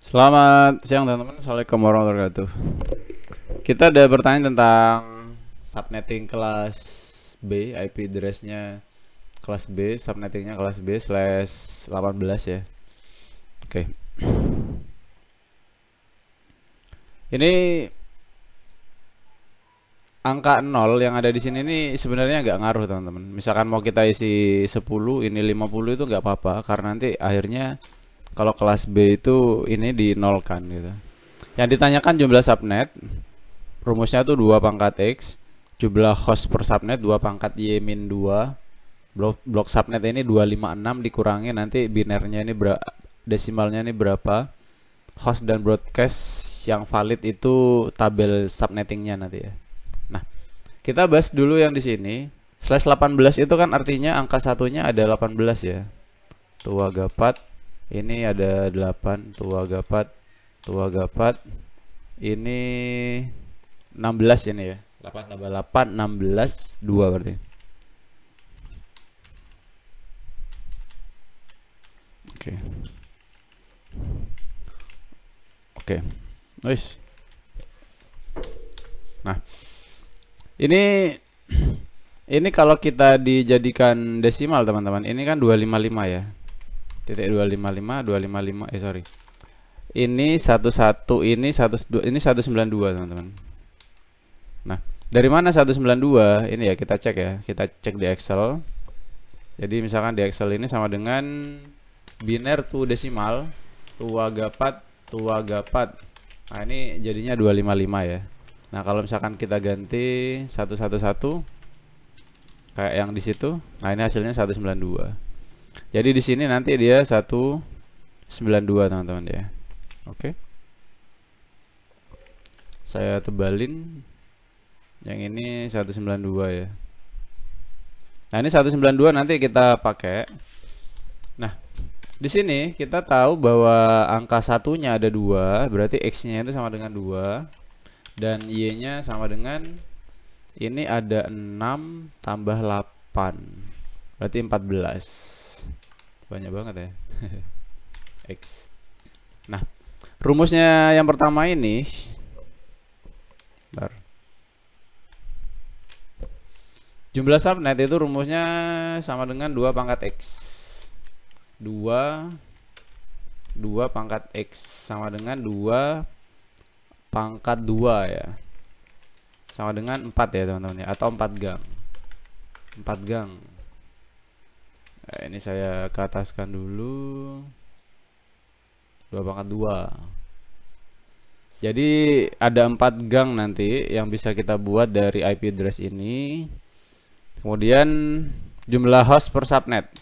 Selamat siang teman-teman, Assalamualaikum warahmatullahi wabarakatuh. Kita ada bertanya tentang subnetting kelas B, IP address-nya kelas B, subnettingnya kelas B slash 18 ya. Oke. Ini angka 0 yang ada di sini ini sebenarnya nggak ngaruh teman-teman. Misalkan mau kita isi 10, ini 50 itu nggak apa-apa karena nanti akhirnya kalau kelas B itu ini dinolkan gitu. Yang ditanyakan jumlah subnet, rumusnya tuh 2 pangkat X, jumlah host per subnet 2 pangkat Y min 2. Blok subnet ini 256 dikurangi nanti binernya ini desimalnya ini berapa. Host dan broadcast yang valid itu tabel subnettingnya nanti ya. Nah, kita bahas dulu yang di sini. Slash 18 itu kan artinya angka satunya ada 18 ya. Tua gapat, ini ada 8, tua gapat. Ini 16 ini ya. 8 tambah 8, 16, 2 berarti. Oke. Oke. Nice. Nah, ini kalau kita dijadikan desimal teman-teman, ini kan 255 ya. Titik 255, sorry. Ini 11, ini 12, ini 192 teman-teman. Nah, dari mana 192? Ini ya kita cek ya. Kita cek di Excel. Jadi misalkan di Excel ini sama dengan biner to desimal, tua gapat. Nah, ini jadinya 255 ya. Nah, kalau misalkan kita ganti 111 kayak yang di situ, nah ini hasilnya 192. Jadi di sini nanti dia 192 teman-teman ya. Oke. Saya tebalin yang ini 192 ya. Nah, ini 192 nanti kita pakai. Nah, di sini kita tahu bahwa angka satunya ada 2, berarti X-nya itu sama dengan 2 dan Y-nya sama dengan ini ada 6 tambah 8. Berarti 14. Banyak banget ya. X. Nah, rumusnya yang pertama ini bentar. Jumlah subnet itu rumusnya sama dengan 2 pangkat X. 2 pangkat X sama dengan 2 pangkat 2 ya. Sama dengan 4 ya teman-teman ya, atau 4 gang. 4 gang. Nah, ini saya ke ataskan dulu. 2 pangkat 2. Jadi ada 4 gang nanti yang bisa kita buat dari IP address ini. Kemudian jumlah host per subnet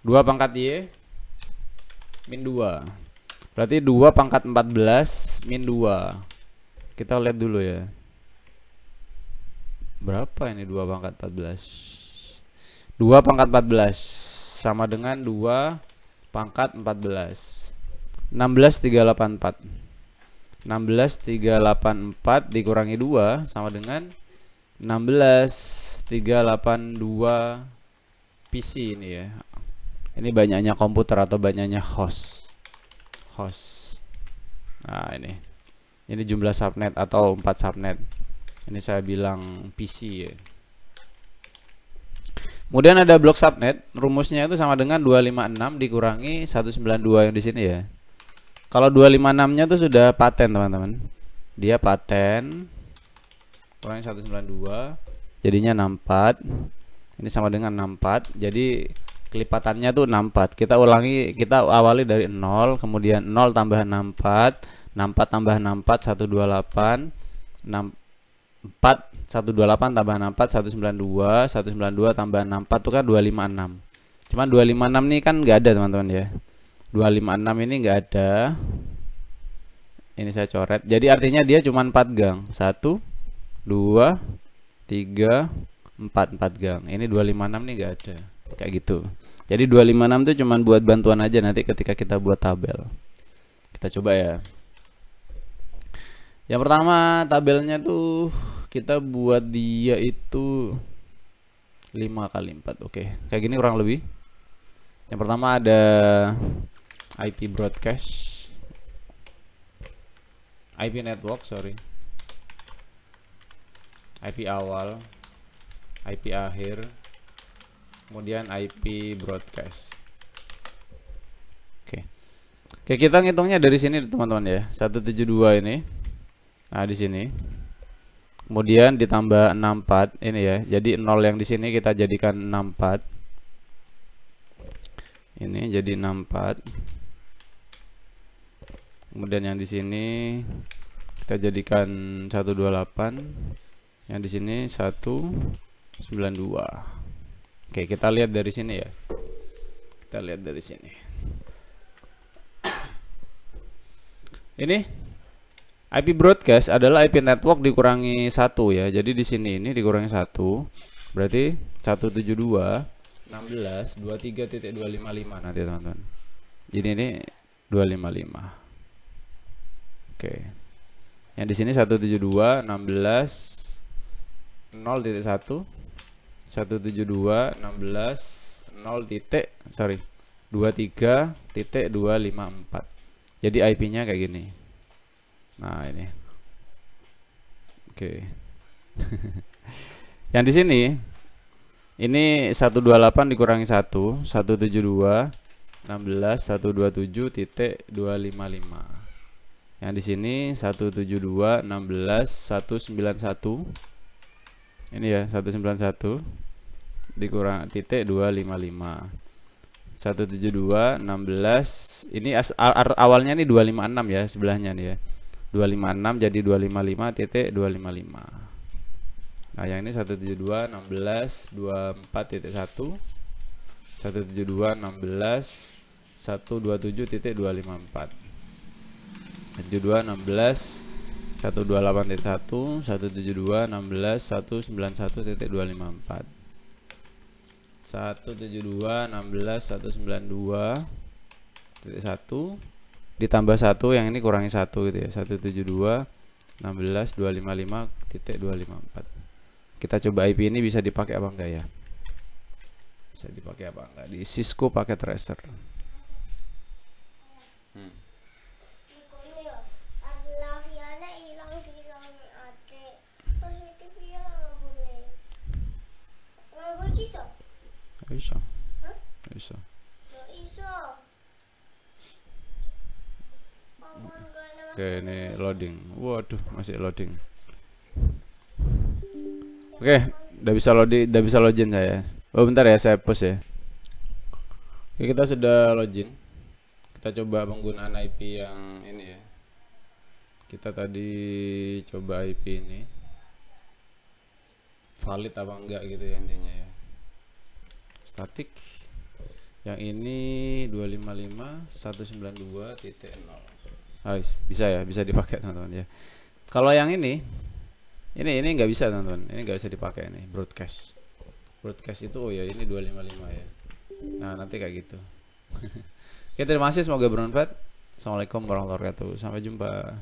2 pangkat Y min 2. Berarti 2 pangkat 14 min 2. Kita lihat dulu ya. Berapa ini 2 pangkat 14? 2 pangkat 14 sama dengan 2 pangkat 14. 16,384. 16,384 dikurangi 2 sama dengan 16,382 PC ini ya. Ini banyaknya komputer atau banyaknya host. Nah, ini jumlah subnet atau 4 subnet. Ini saya bilang PC ya. Kemudian ada blok subnet, rumusnya itu sama dengan 256 dikurangi 192 yang di sini ya. Kalau 256-nya itu sudah paten, teman-teman. Dia paten kurangi 192 jadinya 64. Ini sama dengan 64. Jadi kelipatannya tuh 64. Kita awali dari 0, kemudian 0 tambah 64, 64 tambah 64 128, 64 128 tambah 64 192, 192 tambah 64 itu kan 256. Cuman 256 nih kan nggak ada teman-teman ya. 256 ini nggak ada. Ini saya coret. Jadi artinya dia cuma 4 gang. 1 2 3 4 gang. Ini 256 nih nggak ada. Kayak gitu. Jadi 256 itu cuma buat bantuan aja nanti ketika kita buat tabel. Kita coba ya. Yang pertama tabelnya tuh kita buat dia itu 5 kali 4. Oke, kayak gini kurang lebih. Yang pertama ada IP broadcast. IP network, sorry. IP awal, IP akhir, kemudian IP broadcast. Oke. Oke, kita ngitungnya dari sini teman-teman ya. 172 ini. Nah, di sini. Kemudian ditambah 64 ini ya. Jadi 0 yang di sini kita jadikan 64. Ini jadi 64. Kemudian yang di sini kita jadikan 128. Yang di sini 192. Oke, kita lihat dari sini ya. Kita lihat dari sini. Ini IP broadcast adalah IP network dikurangi 1 ya. Jadi di sini ini dikurangi 1. Berarti 172.16.23.255 nanti teman-teman. Jadi ini 255. Oke. Yang di sini 172.16.0.1 172.16.0.23.254. Jadi IP-nya kayak gini. Nah, ini. Oke. Yang di sini ini 128 dikurangi 1, 172.16.127.255. Yang di sini 172.16.191. Ini ya, 191 dikurang titik 255. 172.16 ini awalnya nih 256 ya, sebelahnya nih ya. 256 jadi 255.255. Nah, yang ini 172.16.24.1 172.16.127.254 172.16.128.1 172.16.191.254 172.16.192.1 ditambah 1 yang ini kurangi 1 gitu ya. 172.16.255.254. Kita coba IP ini bisa dipakai apa enggak ya? Bisa dipakai apa enggak? Di Cisco pakai tracer. Bisa. Bisa. Oke, ini loading. Waduh, masih loading. Oke, udah bisa loading, udah bisa login saya. Oh, bentar ya, saya post ya. Oke, kita sudah login. Kita coba penggunaan IP yang ini ya. Kita tadi coba IP ini. Valid apa enggak gitu ya intinya ya. Statik. Yang ini 255.192.0. Bisa ya, bisa dipakai teman-teman ya. Kalau yang ini nggak bisa teman-teman. Ini nggak bisa dipakai ini broadcast. Broadcast itu oh ya ini 255 ya. Nah, nanti kayak gitu. Oke, terima kasih, semoga bermanfaat. Assalamualaikum warahmatullahi wabarakatuh. Sampai jumpa.